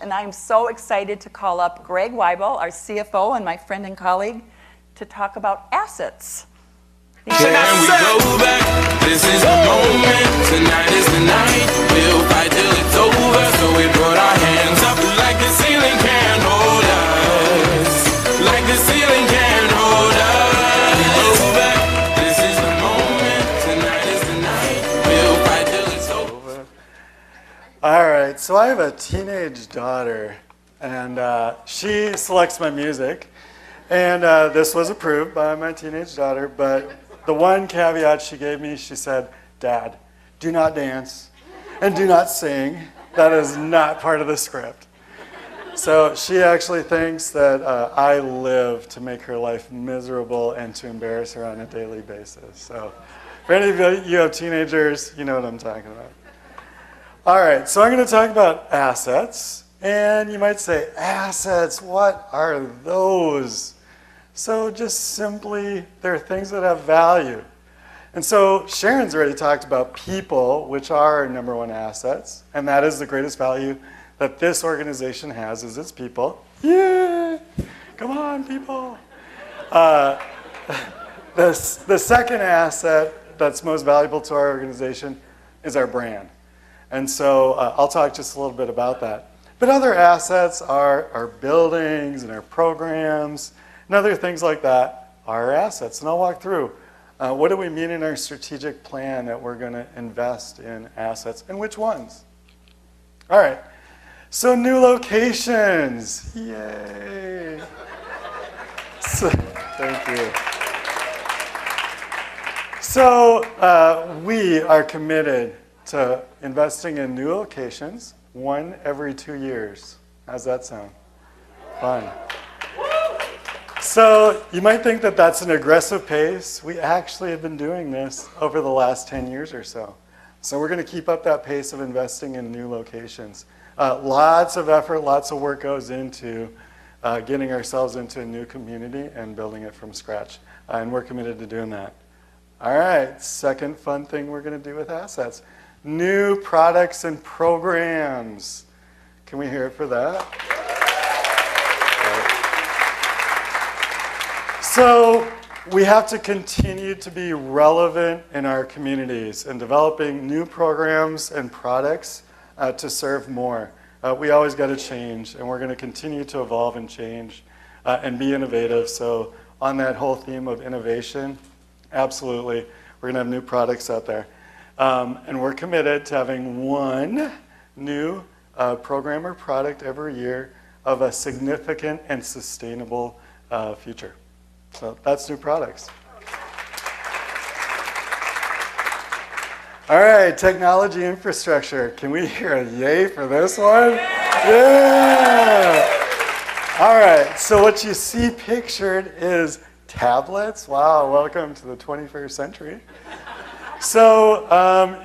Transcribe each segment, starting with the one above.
And I'm so excited to call up Greg Weibel, our CFO and my friend and colleague, to talk about assets. Can we go back? This is the moment. Tonight is the night. We'll fight till it's over. So we put our hands up like the ceiling can't hold us. Like the ceiling can't hold us. Go back. This is the moment. Tonight is the night. We'll fight till it's over. All right, so I have a teenage daughter, and she selects my music. And this was approved by my teenage daughter, but the one caveat she gave me, she said, "Dad, do not dance and do not sing. That is not part of the script." So she actually thinks that I live to make her life miserable and to embarrass her on a daily basis. So for any of you have teenagers, you know what I'm talking about. All right, so I'm going to talk about assets. And you might say, assets, what are those? So just simply, they're things that have value. And so Sharon's already talked about people, which are our number one assets. And that is the greatest value that this organization has, is its people. Yeah, come on, people. The second asset that's most valuable to our organization is our brand. And so I'll talk just a little bit about that. But other assets are our buildings and our programs and other things like that are assets. And I'll walk through what do we mean in our strategic plan that we're going to invest in assets and which ones. All right, so new locations. Yay. So, thank you. So we are committed to investing in new locations, one every 2 years. How's that sound? Fun. So you might think that that's an aggressive pace. We actually have been doing this over the last 10 years or so. So we're going to keep up that pace of investing in new locations. Lots of effort, lots of work goes into getting ourselves into a new community and building it from scratch. And we're committed to doing that. All right, second fun thing we're going to do with assets. New products and programs. Can we hear it for that? So we have to continue to be relevant in our communities and developing new programs and products to serve more. We always got to change, and we're going to continue to evolve and change and be innovative. So on that whole theme of innovation, absolutely, we're going to have new products out there. And we're committed to having one new program or product every year of a significant and sustainable future. So that's new products. All right, technology infrastructure. Can we hear a yay for this one? Yeah! All right, so what you see pictured is tablets. Wow, welcome to the 21st century. So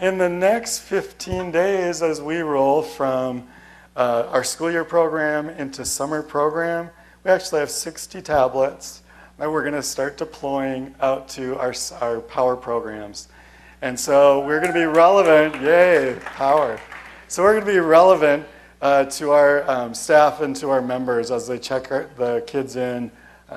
in the next 15 days, as we roll from our school year program into summer program, we actually have 60 tablets that we're going to start deploying out to our power programs. And so we're going to be relevant, yay, power. So we're going to be relevant to our staff and to our members as they check the kids in,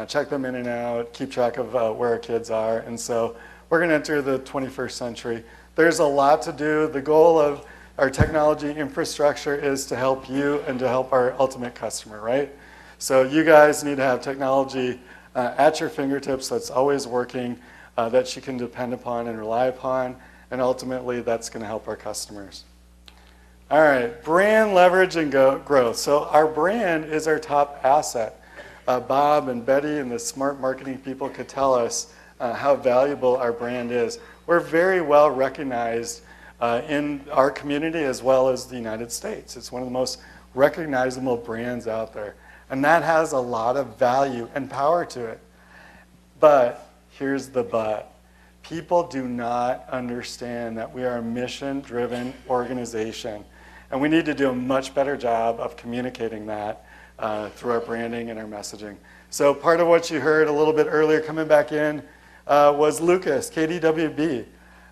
check them in and out, keep track of where our kids are. And so we're going to enter the 21st century. There's a lot to do. The goal of our technology infrastructure is to help you and to help our ultimate customer, right? So you guys need to have technology at your fingertips that's always working, that you can depend upon and rely upon, and ultimately that's going to help our customers. All right, brand leverage and growth. So our brand is our top asset. Bob and Betty and the smart marketing people could tell us how valuable our brand is. We're very well recognized in our community as well as the United States. It's one of the most recognizable brands out there. And that has a lot of value and power to it. But here's the but. People do not understand that we are a mission-driven organization. And we need to do a much better job of communicating that through our branding and our messaging. So part of what you heard a little bit earlier coming back in was Lucas, KDWB.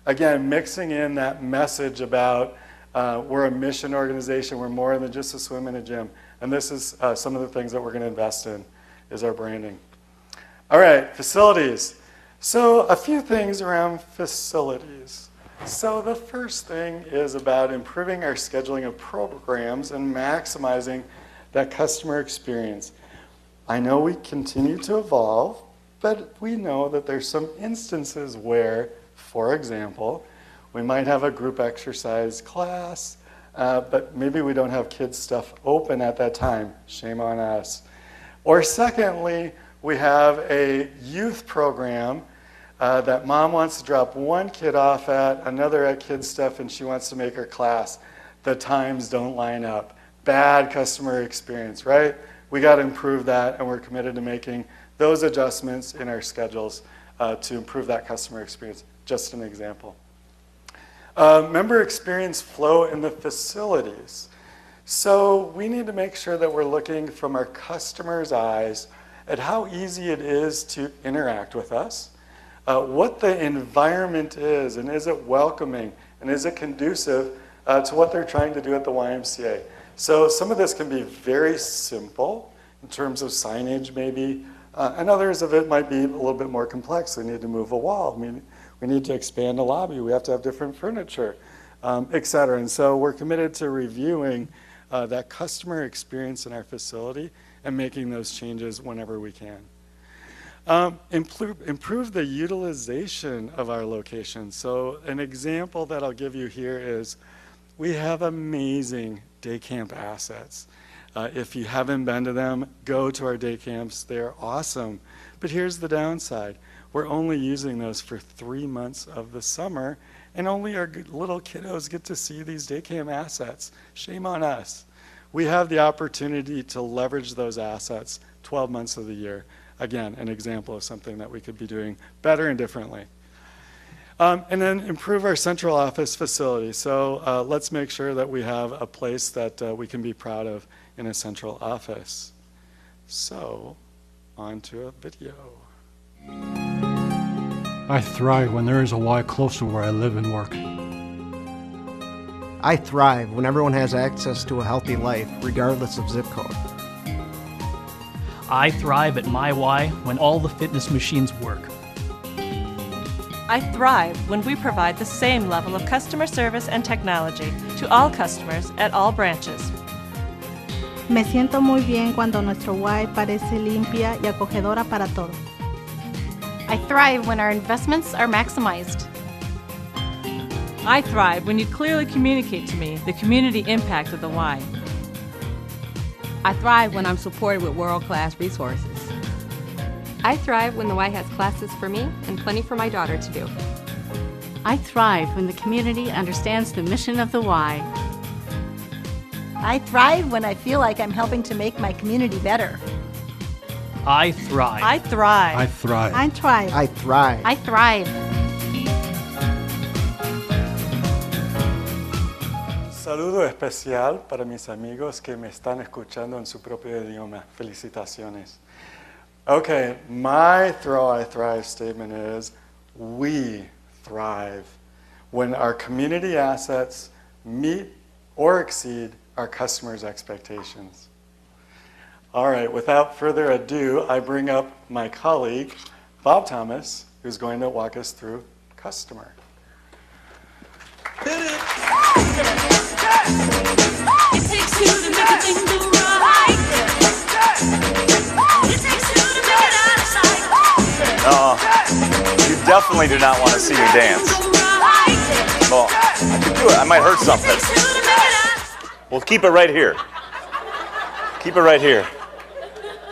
Again, mixing in that message about we're a mission organization, we're more than just a swim and a gym. And this is some of the things that we're going to invest in, is our branding. All right, facilities. So a few things around facilities. So the first thing is about improving our scheduling of programs and maximizing that customer experience. I know we continue to evolve, but we know that there's some instances where, for example, we might have a group exercise class, but maybe we don't have kids' stuff open at that time. Shame on us. Or secondly, we have a youth program that mom wants to drop one kid off at, another at kids' stuff, and she wants to make her class. The times don't line up. Bad customer experience, right? We got to improve that, and we're committed to making those adjustments in our schedules to improve that customer experience. Just an example. Member experience flow in the facilities. So we need to make sure that we're looking from our customers' eyes at how easy it is to interact with us, what the environment is, and is it welcoming, and is it conducive to what they're trying to do at the YMCA. So some of this can be very simple in terms of signage maybe, and others of it might be a little bit more complex. We need to move a wall. I mean, we need to expand a lobby. We have to have different furniture, et cetera. And so we're committed to reviewing that customer experience in our facility and making those changes whenever we can. Improve the utilization of our locations. So an example that I'll give you here is we have amazing day camp assets. If you haven't been to them, go to our day camps. They're awesome. But here's the downside. We're only using those for 3 months of the summer, and only our little kiddos get to see these day camp assets. Shame on us. We have the opportunity to leverage those assets 12 months of the year. Again, an example of something that we could be doing better and differently. And then improve our central office facility. So let's make sure that we have a place that we can be proud of in a central office. So, on to a video. I thrive when there is a Y close to where I live and work. I thrive when everyone has access to a healthy life, regardless of zip code. I thrive at my Y when all the fitness machines work. I thrive when we provide the same level of customer service and technology to all customers at all branches. Me siento muy bien cuando nuestro Y parece limpia y acogedora para todos. I thrive when our investments are maximized. I thrive when you clearly communicate to me the community impact of the Y. I thrive when I'm supported with world-class resources. I thrive when the Y has classes for me and plenty for my daughter to do. I thrive when the community understands the mission of the Y. I thrive when I feel like I'm helping to make my community better. I thrive. I thrive. I thrive. I thrive. I thrive. I thrive. Saludo especial para mis amigos que me están escuchando en su propio idioma. Felicitaciones. Okay, my I thrive statement is, we thrive when our community assets meet or exceed our customers' expectations. All right, without further ado, I bring up my colleague, Bob Thomas, who's going to walk us through customer. It takes two to make a thing do right. It takes two to make it out of sight. You definitely do not want to see me dance. Well, I could do it. I might hurt something. Well, keep it right here. Keep it right here.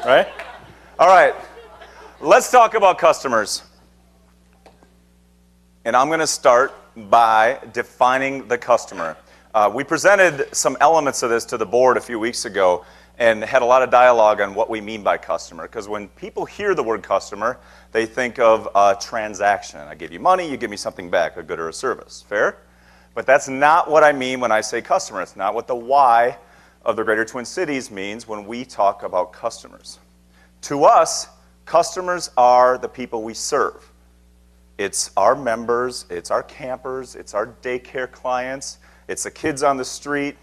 Right? All right. Let's talk about customers. And I'm going to start by defining the customer. We presented some elements of this to the board a few weeks ago and had a lot of dialogue on what we mean by customer. Because when people hear the word customer, they think of a transaction. I give you money, you give me something back, a good or a service. Fair? But that's not what I mean when I say customer. It's not what the Y of the Greater Twin Cities means when we talk about customers. To us, customers are the people we serve. It's our members, it's our campers, it's our daycare clients, it's the kids on the street,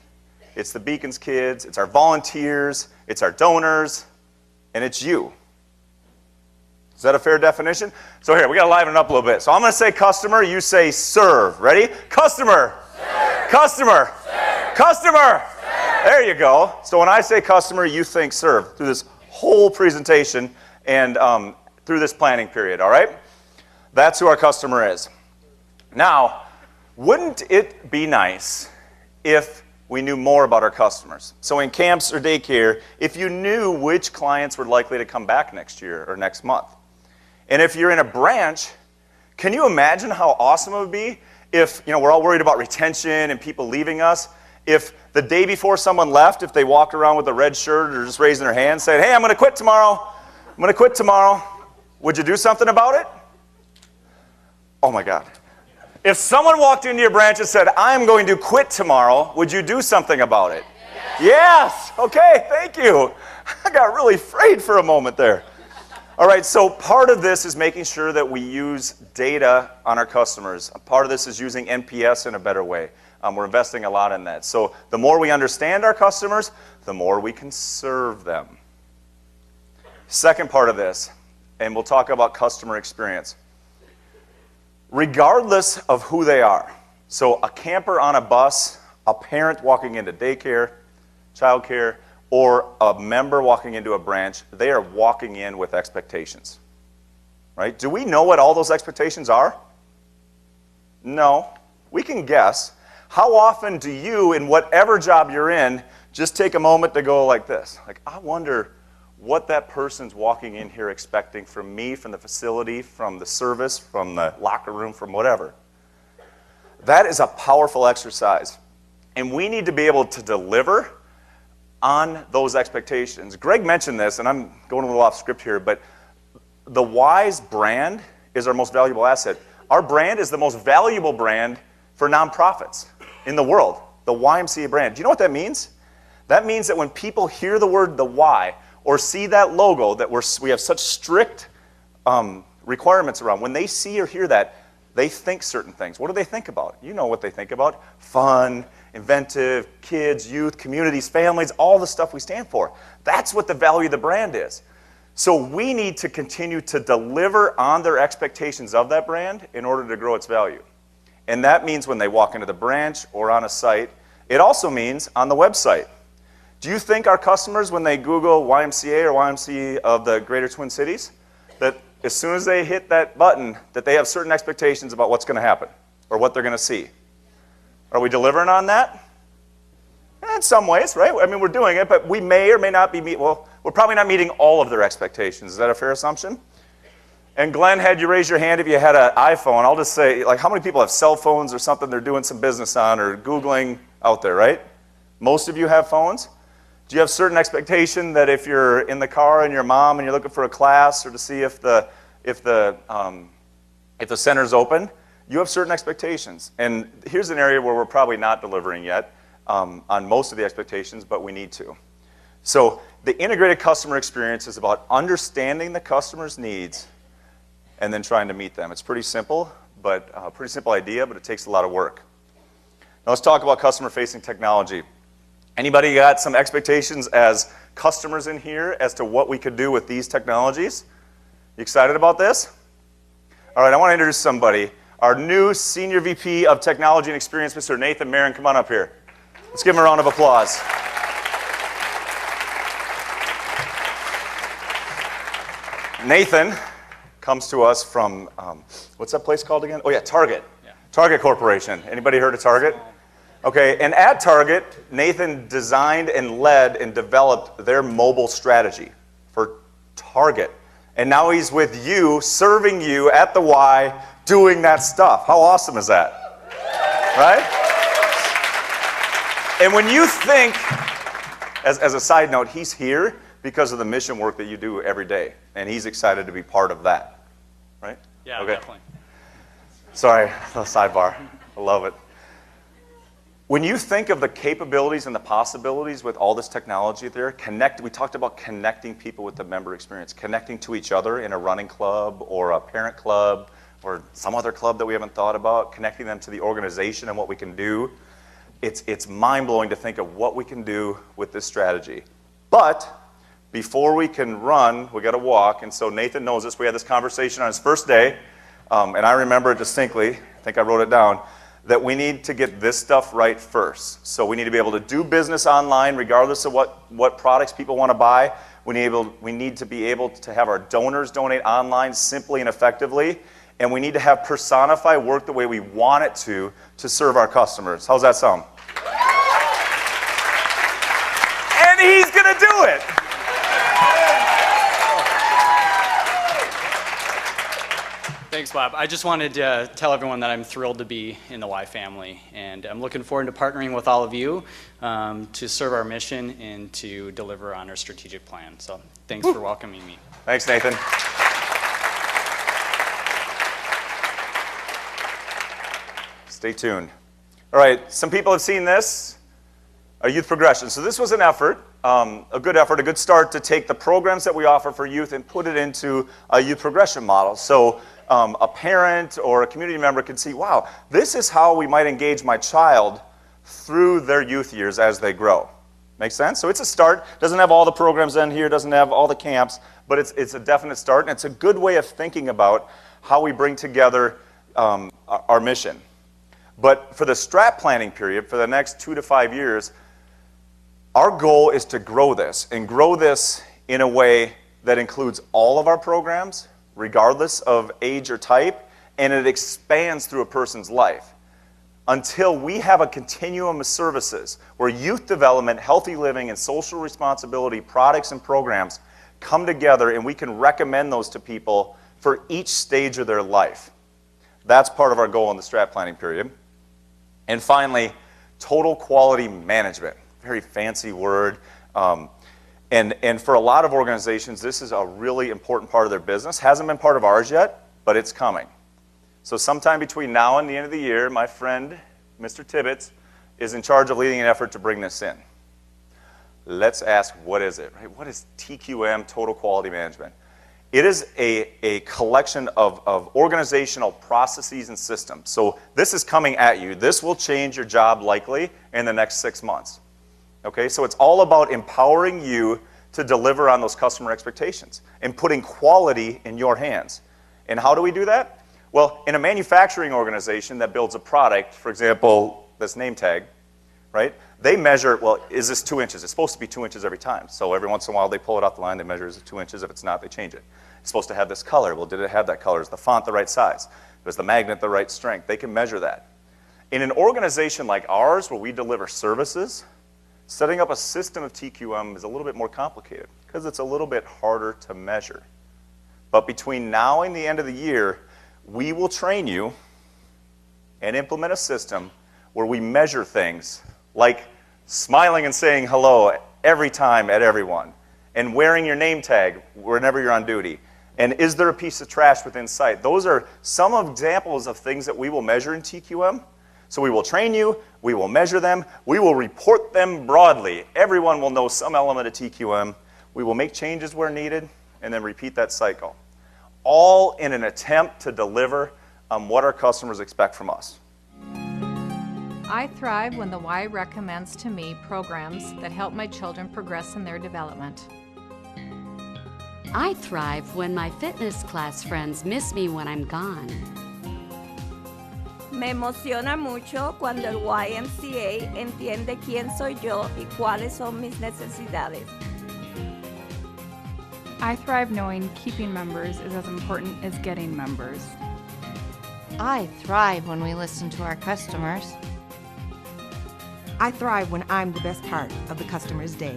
it's the Beacons kids, it's our volunteers, it's our donors, and it's you. Is that a fair definition? So here, we got to liven it up a little bit. So I'm going to say customer, you say serve. Ready? Customer. Serve. Customer. Serve. Customer. Serve. There you go. So when I say customer, you think serve through this whole presentation and through this planning period, all right? That's who our customer is. Now, wouldn't it be nice if we knew more about our customers? So in camps or daycare, if you knew which clients were likely to come back next year or next month. And if you're in a branch, can you imagine how awesome it would be if, we're all worried about retention and people leaving us, if the day before someone left, if they walked around with a red shirt or just raising their hand saying, hey, I'm going to quit tomorrow. I'm going to quit tomorrow. Would you do something about it? Oh my God. If someone walked into your branch and said, I'm going to quit tomorrow, would you do something about it? Yes. Okay, thank you. I got really afraid for a moment there. All right, so part of this is making sure that we use data on our customers. Part of this is using NPS in a better way. We're investing a lot in that. So the more we understand our customers, the more we can serve them. Second part of this, and we'll talk about customer experience. Regardless of who they are, so a camper on a bus, a parent walking into daycare, childcare, or a member walking into a branch, they are walking in with expectations, right? Do we know what all those expectations are? No. We can guess. How often do you, in whatever job you're in, just take a moment to go like this? Like, I wonder what that person's walking in here expecting from me, from the facility, from the service, from the locker room, from whatever. That is a powerful exercise. And we need to be able to deliver on those expectations. Greg mentioned this, and I'm going a little off script here, but the Wise brand is our most valuable asset. Our brand is the most valuable brand for nonprofits in the world, the YMCA brand. Do you know what that means? That means that when people hear the word the Y or see that logo that we have such strict requirements around, when they see or hear that, they think certain things. What do they think about? You know what they think about. Fun, inventive, kids, youth, communities, families, all the stuff we stand for. That's what the value of the brand is. So we need to continue to deliver on their expectations of that brand in order to grow its value. And that means when they walk into the branch or on a site. It also means on the website. Do you think our customers, when they Google YMCA or YMCA of the Greater Twin Cities, that as soon as they hit that button, that they have certain expectations about what's going to happen or what they're going to see? Are we delivering on that? In some ways, right? I mean, we're doing it, but we may or may not be we're probably not meeting all of their expectations. Is that a fair assumption? And Glenn, had you raise your hand if you had an iPhone. I'll just say, like, how many people have cell phones or something they're doing some business on or Googling out there, right? Most of you have phones. Do you have certain expectation that if you're in the car and your mom and you're looking for a class or to see if the center's open, you have certain expectations. And here's an area where we're probably not delivering yet on most of the expectations, but we need to. So the integrated customer experience is about understanding the customer's needs and then trying to meet them. It's pretty simple, but a pretty simple idea, but it takes a lot of work. Now let's talk about customer-facing technology. Anybody got some expectations as customers in here as to what we could do with these technologies? You excited about this? All right, I want to introduce somebody. Our new Senior VP of Technology and Experience, Mr. Nathan Marin. Come on up here. Let's give him a round of applause. Nathan comes to us from, what's that place called again? Oh yeah, Target. Yeah. Target Corporation. Anybody heard of Target? Okay, and at Target, Nathan designed and led and developed their mobile strategy for Target. And now he's with you, serving you at the Y, doing that stuff. How awesome is that? Right? And when you think, as a side note, he's here because of the mission work that you do every day. And he's excited to be part of that. Right? Yeah, okay. Definitely. Sorry, a sidebar. I love it. When you think of the capabilities and the possibilities with all this technology there, we talked about connecting people with the member experience, connecting to each other in a running club or a parent club or some other club that we haven't thought about, connecting them to the organization and what we can do. it's mind-blowing to think of what we can do with this strategy. But before we can run, we got to walk. And so Nathan knows this. We had this conversation on his first day, and I remember it distinctly. I think I wrote it down, that we need to get this stuff right first. So we need to be able to do business online regardless of what products people want to buy. We need to be able to have our donors donate online simply and effectively. And we need to have Personify work the way we want it to serve our customers. How's that sound? And he's going to do it. Thanks, Bob. I just wanted to tell everyone that I'm thrilled to be in the Y family, and I'm looking forward to partnering with all of you to serve our mission and to deliver on our strategic plan. So thanks for welcoming me. Thanks, Nathan. Stay tuned. All right, some people have seen this, a youth progression. So this was an effort, a good start to take the programs that we offer for youth and put it into a youth progression model. So a parent or a community member can see, wow, this is how we might engage my child through their youth years as they grow. Make sense? So it's a start. Doesn't have all the programs in here, doesn't have all the camps, but it's a definite start, and it's a good way of thinking about how we bring together our mission. But for the strat planning period, for the next 2 to 5 years, our goal is to grow this, and grow this in a way that includes all of our programs, regardless of age or type, and it expands through a person's life until we have a continuum of services where youth development, healthy living, and social responsibility products and programs come together, and we can recommend those to people for each stage of their life. That's part of our goal in the strat planning period. And finally, total quality management. Very fancy word. And for a lot of organizations, this is a really important part of their business. Hasn't been part of ours yet, but it's coming. So sometime between now and the end of the year, my friend, Mr. Tibbetts, is in charge of leading an effort to bring this in. Let's ask, what is it? Right? What is TQM, Total Quality Management? It is a collection of organizational processes and systems. So this is coming at you. This will change your job likely in the next 6 months. Okay, so it's all about empowering you to deliver on those customer expectations and putting quality in your hands. And how do we do that? Well, in a manufacturing organization that builds a product, for example, this name tag, right? They measure, well, is this 2 inches? It's supposed to be 2 inches every time. So every once in a while they pull it off the line, they measure, is it 2 inches? If it's not, they change it. It's supposed to have this color. Well, did it have that color? Is the font the right size? Was the magnet the right strength? They can measure that. In an organization like ours where we deliver services, setting up a system of TQM is a little bit more complicated because it's a little bit harder to measure. But between now and the end of the year, we will train you and implement a system where we measure things like smiling and saying hello every time at everyone, and wearing your name tag whenever you're on duty, and is there a piece of trash within sight. Those are some examples of things that we will measure in TQM. So we will train you, we will measure them, we will report them broadly. Everyone will know some element of TQM. We will make changes where needed, and then repeat that cycle. All in an attempt to deliver what our customers expect from us. I thrive when the Y recommends to me programs that help my children progress in their development. I thrive when my fitness class friends miss me when I'm gone. Me emociona mucho cuando el YMCA entiende quién soy yo y cuáles son mis necesidades. I thrive knowing keeping members is as important as getting members. I thrive when we listen to our customers. I thrive when I'm the best part of the customer's day.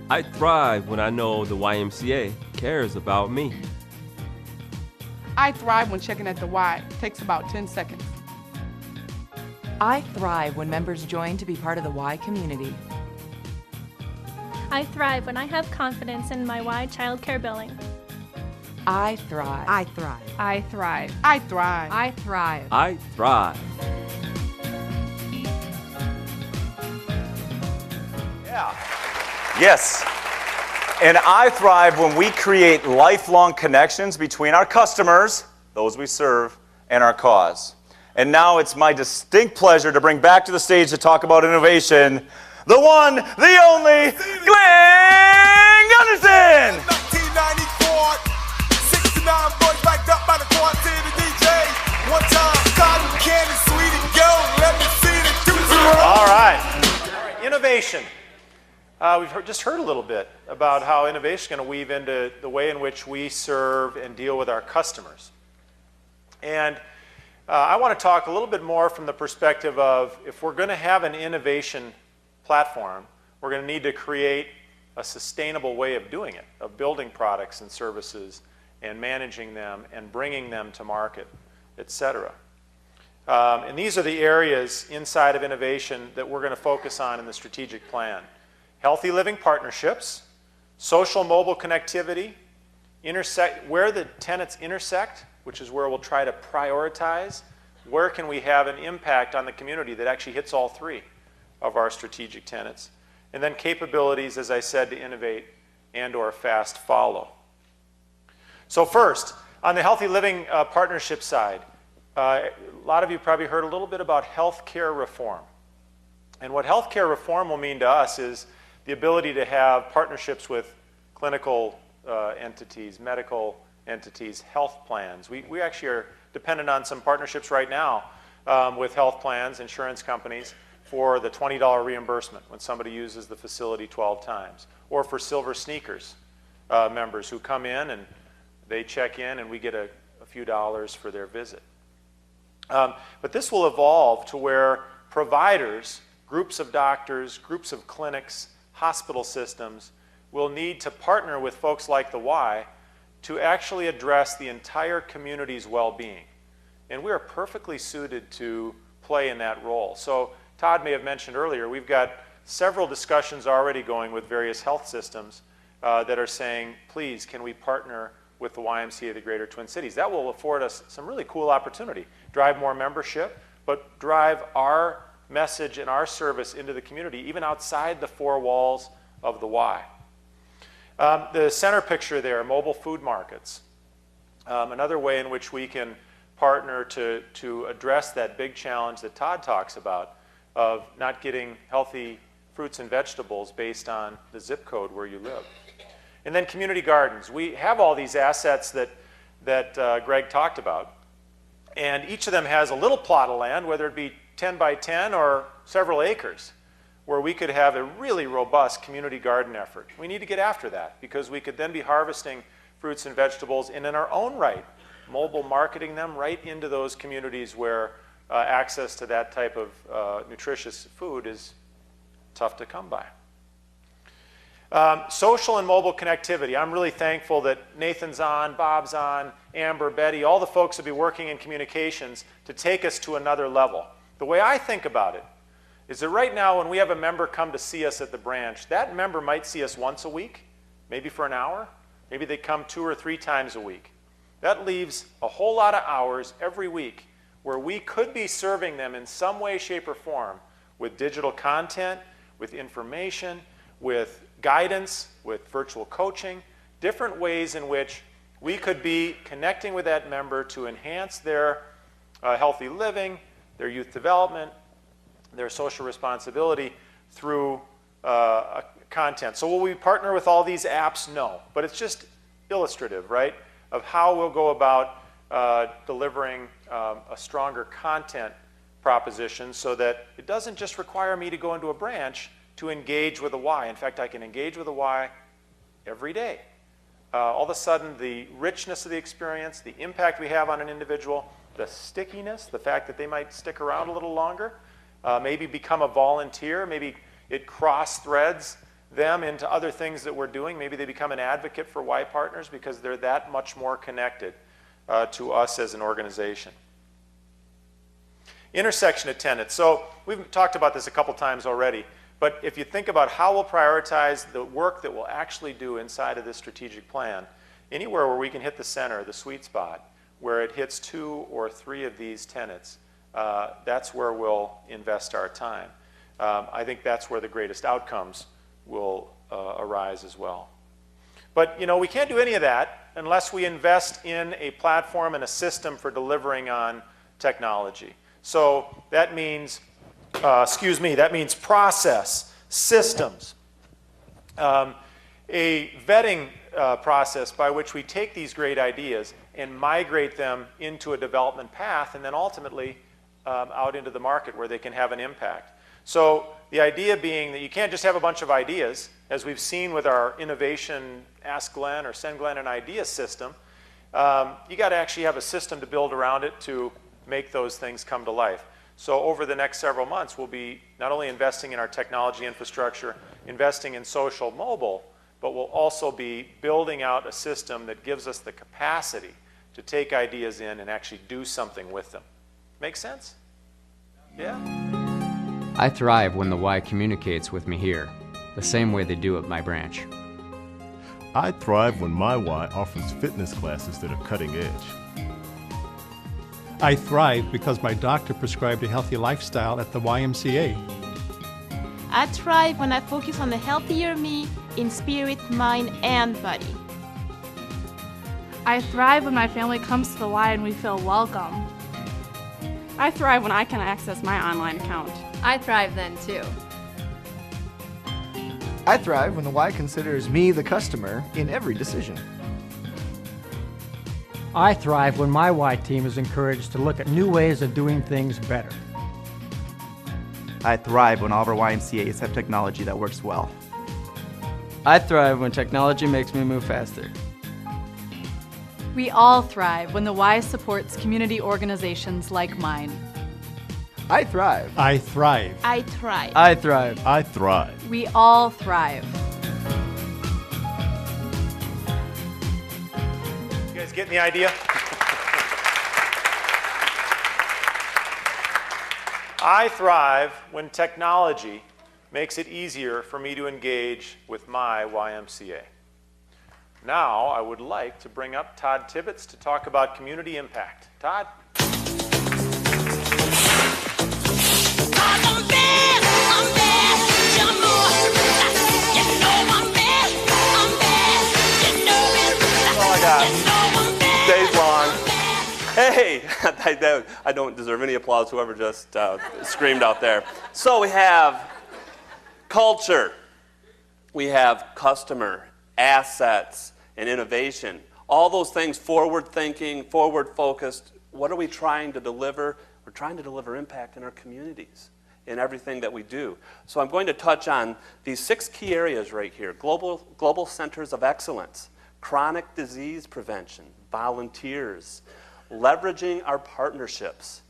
I thrive when I know the YMCA cares about me. I thrive when checking at the Y takes about 10 seconds. I thrive when members join to be part of the Y community. I thrive when I have confidence in my Y childcare billing. I thrive. I thrive. I thrive. I thrive. I thrive. I thrive. Yeah. Yes. And I thrive when we create lifelong connections between our customers, those we serve, and our cause. And now it's my distinct pleasure to bring back to the stage to talk about innovation, the one, the only, Glenn Gunderson! 1994, 69 boys backed up by the quantity DJ. One time, cotton candy, sweet and gold. Let me see the deuce. All right. Innovation. We've just heard a little bit about how innovation is going to weave into the way in which we serve and deal with our customers. And I want to talk a little bit more from the perspective of if we're going to have an innovation platform, we're going to need to create a sustainable way of doing it, of building products and services and managing them and bringing them to market, etc. And these are the areas inside of innovation that we're going to focus on in the strategic plan. Healthy living partnerships, social mobile connectivity, where the tenants intersect, which is where we'll try to prioritize, where can we have an impact on the community that actually hits all three of our strategic tenets. And then capabilities, as I said, to innovate and or fast follow. So first, on the healthy living partnership side, a lot of you probably heard a little bit about healthcare reform. And what healthcare reform will mean to us is the ability to have partnerships with clinical entities, medical entities, health plans. We actually are dependent on some partnerships right now with health plans, insurance companies, for the $20 reimbursement when somebody uses the facility 12 times. Or for Silver Sneakers members who come in and they check in and we get a few dollars for their visit. But this will evolve to where providers, groups of doctors, groups of clinics, hospital systems will need to partner with folks like the Y to actually address the entire community's well-being. And we are perfectly suited to play in that role. So Todd may have mentioned earlier, we've got several discussions already going with various health systems that are saying, please, can we partner with the YMCA of the Greater Twin Cities? That will afford us some really cool opportunity. Drive more membership, but drive our message and our service into the community, even outside the four walls of the Y. The center picture there, mobile food markets. Another way in which we can partner to address that big challenge that Todd talks about of not getting healthy fruits and vegetables based on the zip code where you live. And then community gardens. We have all these assets that Greg talked about. And each of them has a little plot of land, whether it be 10 by 10 or several acres, where we could have a really robust community garden effort. We need to get after that because we could then be harvesting fruits and vegetables and in our own right, mobile marketing them right into those communities where access to that type of nutritious food is tough to come by. Social and mobile connectivity. I'm really thankful that Nathan's on, Bob's on, Amber, Betty, all the folks will be working in communications to take us to another level. The way I think about it is that right now when we have a member come to see us at the branch, that member might see us once a week, maybe for an hour, maybe they come 2 or 3 times a week. That leaves a whole lot of hours every week where we could be serving them in some way, shape, or form with digital content, with information, with guidance, with virtual coaching, different ways in which we could be connecting with that member to enhance their healthy living, their youth development, their social responsibility through content. So will we partner with all these apps? No, but it's just illustrative, right, of how we'll go about delivering a stronger content proposition so that it doesn't just require me to go into a branch to engage with a Y. In fact, I can engage with a Y every day. All of a sudden, the richness of the experience, the impact we have on an individual, the stickiness, the fact that they might stick around a little longer, maybe become a volunteer, maybe it cross-threads them into other things that we're doing. Maybe they become an advocate for Y partners because they're that much more connected to us as an organization. Intersection of tenants. So we've talked about this a couple times already, but if you think about how we'll prioritize the work that we'll actually do inside of this strategic plan, anywhere where we can hit the center, the sweet spot, where it hits 2 or 3 of these tenets, that's where we'll invest our time. I think that's where the greatest outcomes will arise as well. But you know, we can't do any of that unless we invest in a platform and a system for delivering on technology. So that means, that means process, systems, a vetting process by which we take these great ideas and migrate them into a development path and then ultimately out into the market where they can have an impact. So the idea being that you can't just have a bunch of ideas, as we've seen with our innovation Ask Glenn or Send Glenn an Idea system. You got to actually have a system to build around it to make those things come to life. So over the next several months, we'll be not only investing in our technology infrastructure, investing in social mobile, but we'll also be building out a system that gives us the capacity to take ideas in and actually do something with them. Make sense? Yeah? I thrive when the Y communicates with me here, the same way they do at my branch. I thrive when my Y offers fitness classes that are cutting edge. I thrive because my doctor prescribed a healthy lifestyle at the YMCA. I thrive when I focus on the healthier me in spirit, mind, and body. I thrive when my family comes to the Y and we feel welcome. I thrive when I can access my online account. I thrive then too. I thrive when the Y considers me the customer in every decision. I thrive when my Y team is encouraged to look at new ways of doing things better. I thrive when all of our YMCAs have technology that works well. I thrive when technology makes me move faster. We all thrive when the Y supports community organizations like mine. I thrive. I thrive. I thrive. I thrive. I thrive. We all thrive. You guys getting the idea? I thrive when technology makes it easier for me to engage with my YMCA. Now, I would like to bring up Todd Tibbetts to talk about community impact. Todd? Days long. Hey, I don't deserve any applause, whoever just screamed out there. So we have culture, we have customer, assets, and innovation. All those things, forward-thinking, forward-focused. What are we trying to deliver? We're trying to deliver impact in our communities, in everything that we do. So I'm going to touch on these 6 key areas right here. Global centers of excellence, chronic disease prevention, volunteers, leveraging our partnerships,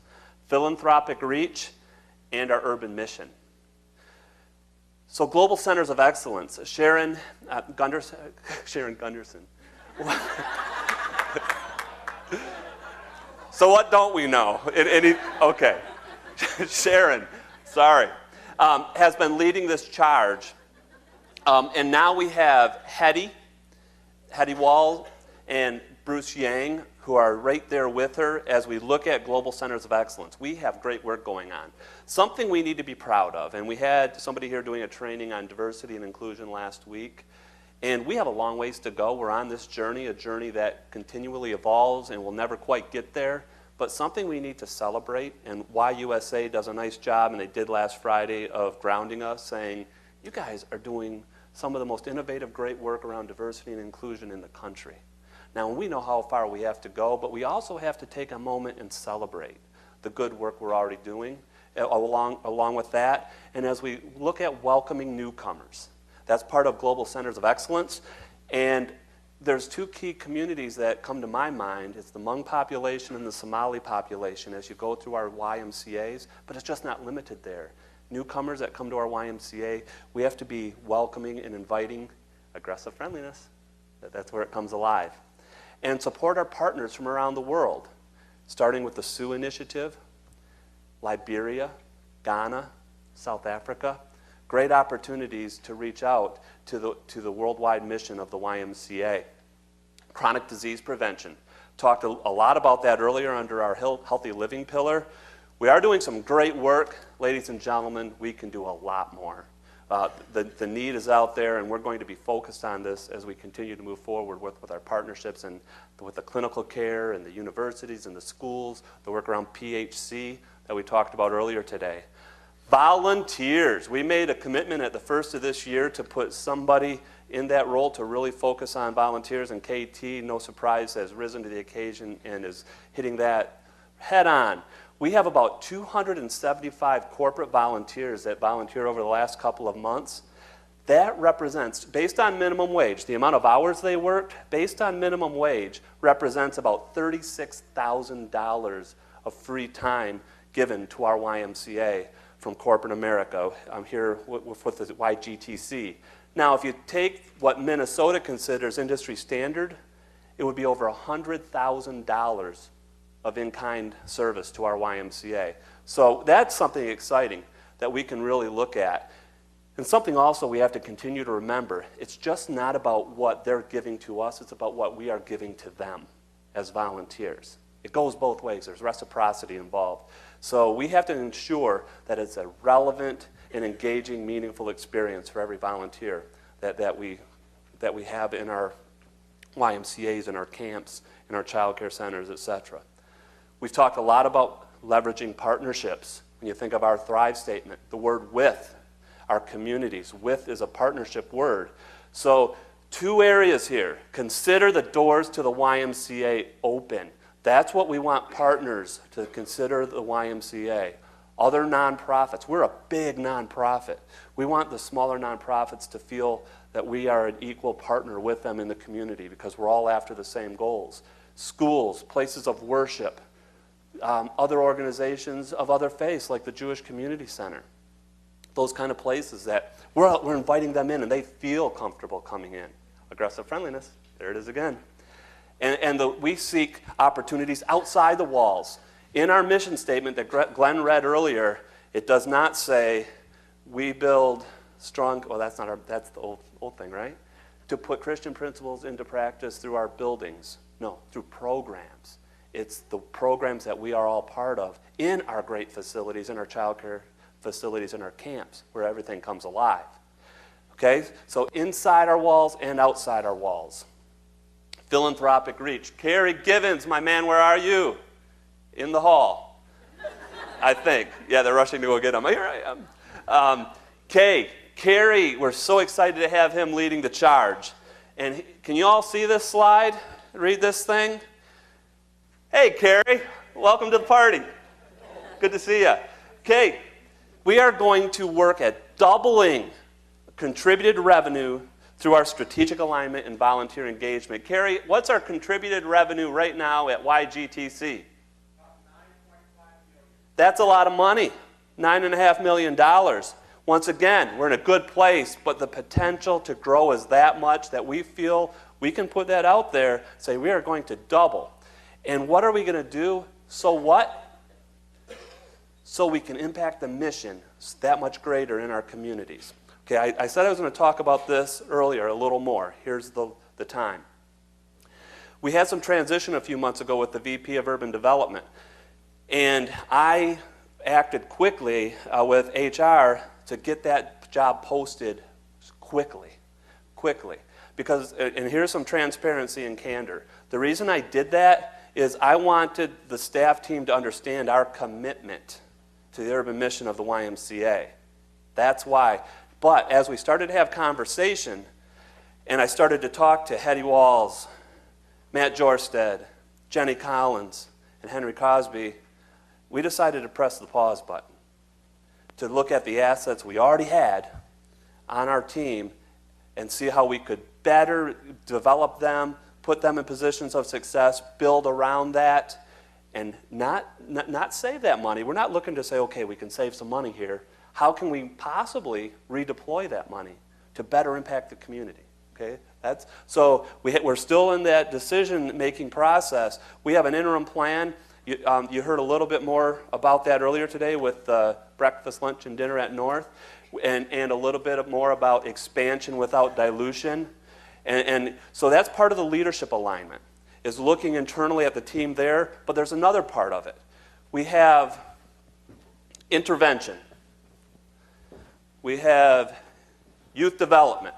philanthropic reach, and our urban mission. So global centers of excellence, Sharon Gunderson. So what don't we know? Okay. Sharon, sorry, has been leading this charge. And now we have Hetty Wall and Bruce Yang, who are right there with her as we look at global centers of excellence. We have great work going on. Something we need to be proud of, and we had somebody here doing a training on diversity and inclusion last week, and we have a long ways to go. We're on this journey, a journey that continually evolves and will never quite get there, but something we need to celebrate, and YUSA does a nice job, and they did last Friday, of grounding us, saying, you guys are doing some of the most innovative, great work around diversity and inclusion in the country. Now, we know how far we have to go, but we also have to take a moment and celebrate the good work we're already doing along with that. And as we look at welcoming newcomers, that's part of Global Centers of Excellence. And there's 2 key communities that come to my mind. It's the Hmong population and the Somali population as you go through our YMCAs, but it's just not limited there. Newcomers that come to our YMCA, we have to be welcoming and inviting aggressive friendliness. That's where it comes alive. And support our partners from around the world, starting with the Sioux Initiative, Liberia, Ghana, South Africa. Great opportunities to reach out to the worldwide mission of the YMCA. Chronic disease prevention. Talked a lot about that earlier under our healthy living pillar. We are doing some great work. Ladies and gentlemen, we can do a lot more. The need is out there, and we're going to be focused on this as we continue to move forward with our partnerships and with the clinical care and the universities and the schools, the work around PHC. that we talked about earlier today. Volunteers. We made a commitment at the first of this year to put somebody in that role to really focus on volunteers, and KT, no surprise, has risen to the occasion and is hitting that head on. We have about 275 corporate volunteers that volunteered over the last couple of months. That represents, based on minimum wage, the amount of hours they worked, based on minimum wage, represents about $36,000 of free time given to our YMCA from corporate America. I'm here with the YGTC. Now, if you take what Minnesota considers industry standard, it would be over $100,000 of in-kind service to our YMCA. So that's something exciting that we can really look at. And something also we have to continue to remember, it's just not about what they're giving to us, it's about what we are giving to them as volunteers. It goes both ways. There's reciprocity involved. So we have to ensure that it's a relevant and engaging, meaningful experience for every volunteer that we have in our YMCAs, in our camps, in our child care centers, etc. We've talked a lot about leveraging partnerships. When you think of our Thrive statement, the word with, our communities. With is a partnership word. So 2 areas here. Consider the doors to the YMCA open. That's what we want partners to consider the YMCA. Other nonprofits. We're a big nonprofit. We want the smaller nonprofits to feel that we are an equal partner with them in the community because we're all after the same goals. Schools, places of worship, other organizations of other faiths like the Jewish Community Center. Those kind of places that we're inviting them in and they feel comfortable coming in. Aggressive friendliness, there it is again. And we seek opportunities outside the walls. In our mission statement that Glenn read earlier, it does not say we build strong, well that's the old thing, right? To put Christian principles into practice through our buildings. No, through programs. It's the programs that we are all part of in our great facilities, in our child care facilities, in our camps, where everything comes alive. Okay, so inside our walls and outside our walls. Philanthropic reach. Carrie Givens, my man, where are you? In the hall, I think. Yeah, they're rushing to go get him. Here I am. Carrie, we're so excited to have him leading the charge. And can you all see this slide? Read this thing? Hey, Carrie, welcome to the party. Good to see you. Okay, we are going to work at doubling contributed revenue through our strategic alignment and volunteer engagement. Carrie, what's our contributed revenue right now at YGTC? That's a lot of money, $9.5 million. Once again, we're in a good place, but the potential to grow is that much that we feel we can put that out there, say we are going to double. And what are we going to do? So what? So we can impact the mission that much greater in our communities. Okay, I said I was going to talk about this earlier a little more. Here's the time. We had some transition a few months ago with the VP of Urban Development. And I acted quickly with HR to get that job posted quickly. Because, and here's some transparency and candor. The reason I did that is I wanted the staff team to understand our commitment to the urban mission of the YMCA. That's why. But as we started to have conversation, and I started to talk to Hetty Walls, Matt Jorsted, Jenny Collins, and Henry Crosby, we decided to press the pause button to look at the assets we already had on our team and see how we could better develop them, put them in positions of success, build around that, and not save that money. We're not looking to say, okay, we can save some money here. How can we possibly redeploy that money to better impact the community? Okay, so we're still in that decision-making process. We have an interim plan. You heard a little bit more about that earlier today with breakfast, lunch, and dinner at North, and a little bit more about expansion without dilution. And so that's part of the leadership alignment, is looking internally at the team there, but there's another part of it. We have intervention. We have youth development.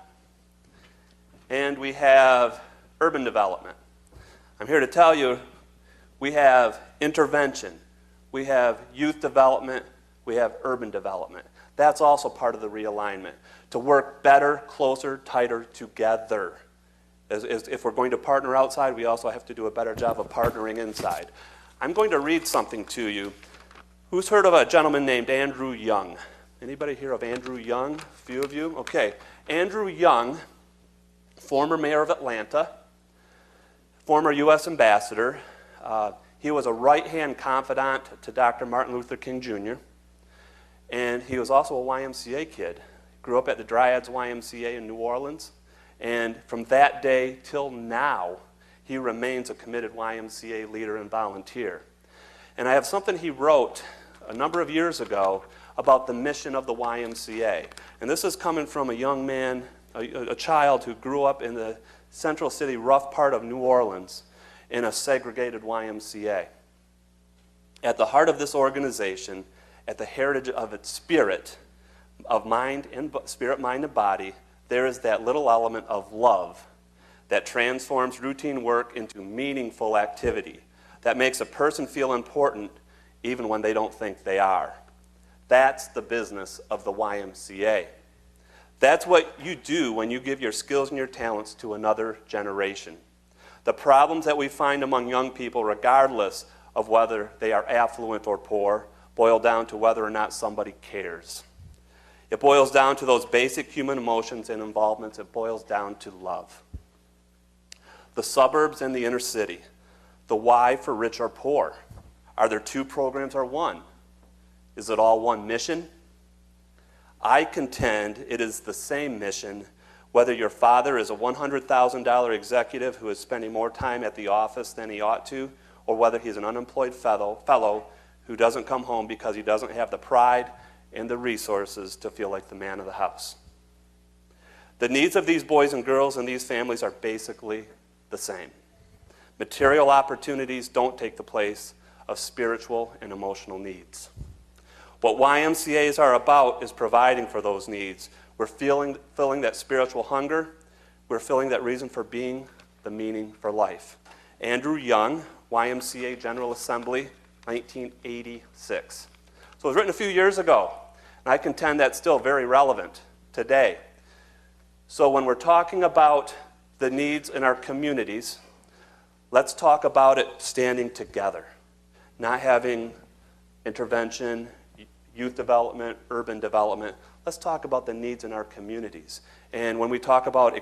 And we have urban development. I'm here to tell you we have intervention. we have youth development, we have urban development. That's also part of the realignment, to work better, closer, tighter together. If we're going to partner outside, we also have to do a better job of partnering inside. I'm going to read something to you. Who's heard of a gentleman named Andrew Young? Anybody hear of Andrew Young? A few of you? Okay. Andrew Young, former mayor of Atlanta, former U.S. ambassador. He was a right-hand confidant to Dr. Martin Luther King Jr., and he was also a YMCA kid. Grew up at the Dryads YMCA in New Orleans, and from that day till now, he remains a committed YMCA leader and volunteer. And I have something he wrote a number of years ago about the mission of the YMCA. And this is coming from a young man, a child who grew up in the Central City rough part of New Orleans in a segregated YMCA. At the heart of this organization, at the heritage of its spirit, of mind and spirit, mind, and body, there is that little element of love that transforms routine work into meaningful activity, that makes a person feel important even when they don't think they are. That's the business of the YMCA. That's what you do when you give your skills and your talents to another generation. The problems that we find among young people, regardless of whether they are affluent or poor, boil down to whether or not somebody cares. It boils down to those basic human emotions and involvements. It boils down to love. The suburbs and the inner city. The why for rich or poor. Are there two programs or one? Is it all one mission? I contend it is the same mission, whether your father is a $100,000 executive who is spending more time at the office than he ought to, or whether he's an unemployed fellow who doesn't come home because he doesn't have the pride and the resources to feel like the man of the house. The needs of these boys and girls and these families are basically the same. Material opportunities don't take the place of spiritual and emotional needs. What YMCAs are about is providing for those needs. We're filling that spiritual hunger. We're filling that reason for being, the meaning for life. Andrew Young, YMCA General Assembly, 1986. So it was written a few years ago, and I contend that's still very relevant today. So when we're talking about the needs in our communities, let's talk about it standing together, not having intervention, youth development, urban development. Let's talk about the needs in our communities. And when we talk about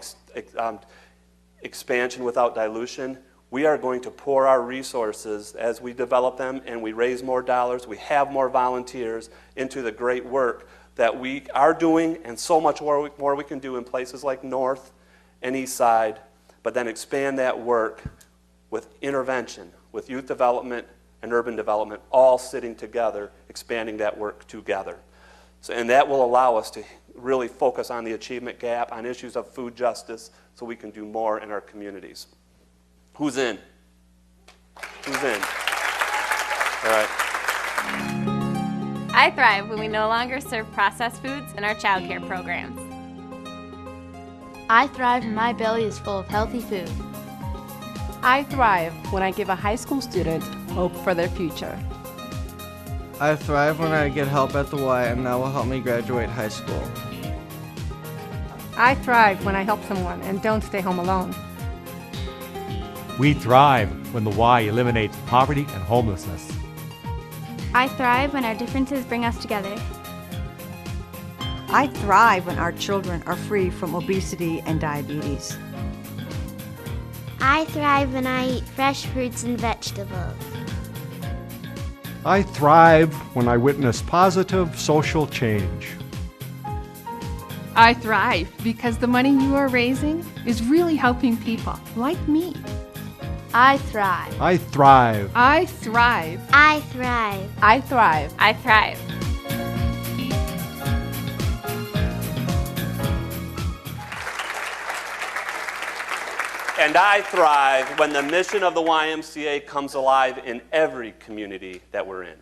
expansion without dilution, we are going to pour our resources as we develop them and we raise more dollars, we have more volunteers into the great work that we are doing and so much more we can do in places like North and East Side, but then expand that work with intervention, with youth development and urban development, all sitting together, expanding that work together. So, and that will allow us to really focus on the achievement gap, on issues of food justice, so we can do more in our communities. Who's in? Who's in? All right. I thrive when we no longer serve processed foods in our child care programs. I thrive when my belly is full of healthy food. I thrive when I give a high school student hope for their future. I thrive when I get help at the Y, and that will help me graduate high school. I thrive when I help someone and don't stay home alone. We thrive when the Y eliminates poverty and homelessness. I thrive when our differences bring us together. I thrive when our children are free from obesity and diabetes. I thrive when I eat fresh fruits and vegetables. I thrive when I witness positive social change. I thrive because the money you are raising is really helping people like me. I thrive. I thrive. I thrive. I thrive. I thrive. I thrive. And I thrive when the mission of the YMCA comes alive in every community that we're in.